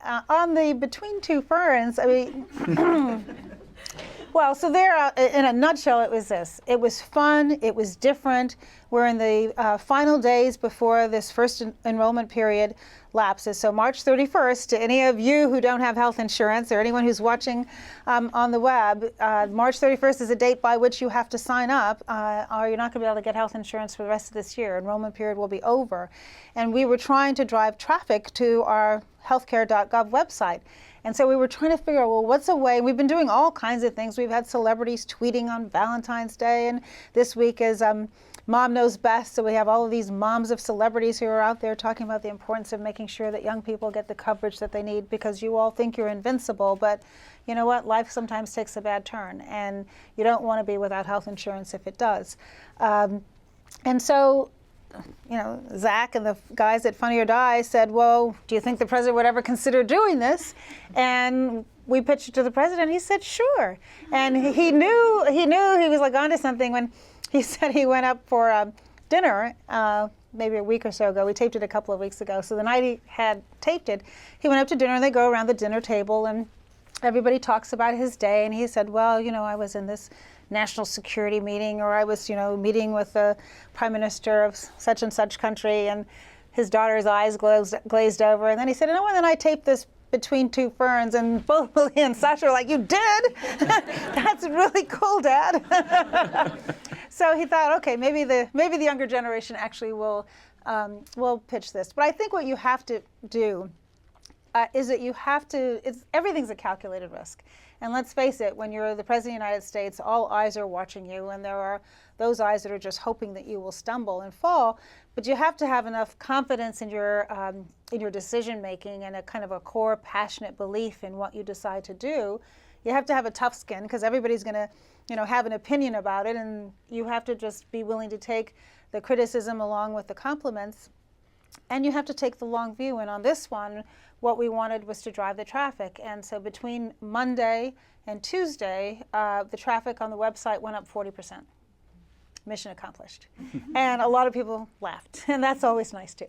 on the Between Two Ferns, I mean, well, so there, in a nutshell, it was this. It was fun. It was different. We're in the final days before this first enrollment period lapses. So March 31st, to any of you who don't have health insurance or anyone who's watching on the web, March 31st is a date by which you have to sign up, or you're not going to be able to get health insurance for the rest of this year. Enrollment period will be over. And we were trying to drive traffic to our healthcare.gov website. And so we were trying to figure out, well, what's a way? We've been doing all kinds of things. We've had celebrities tweeting on Valentine's Day, and this week is Mom Knows Best. So we have all of these moms of celebrities who are out there talking about the importance of making sure that young people get the coverage that they need, because you all think you're invincible, but you know what? Life sometimes takes a bad turn, and you don't want to be without health insurance if it does. And so, you know, Zach and the guys at Funny or Die said, well, do you think the president would ever consider doing this? And we pitched it to the president. He said, sure. And he knew he was like onto something when he said he went up for dinner maybe a week or so ago. We taped it a couple of weeks ago. So the night he had taped it, he went up to dinner, and they go around the dinner table and everybody talks about his day. And he said, well, you know, I was in this national security meeting, or I was, you know, meeting with the prime minister of such and such country, and his daughter's eyes glazed over. And then he said, you know, and then I taped this Between Two Ferns, and both Lily and Sasha were like, you did? That's really cool, Dad. So he thought, okay, maybe the younger generation actually will pitch this. But I think what you have to do is that you have to, everything's a calculated risk. And let's face it, when you're the President of the United States, all eyes are watching you, and there are those eyes that are just hoping that you will stumble and fall. But you have to have enough confidence in your decision making, and a kind of a core passionate belief in what you decide to do. You have to have a tough skin, because everybody's going to, you know, have an opinion about it, and you have to just be willing to take the criticism along with the compliments. And you have to take the long view. And on this one, what we wanted was to drive the traffic. And so between Monday and Tuesday, the traffic on the website went up 40%. Mission accomplished. And a lot of people laughed. And that's always nice, too.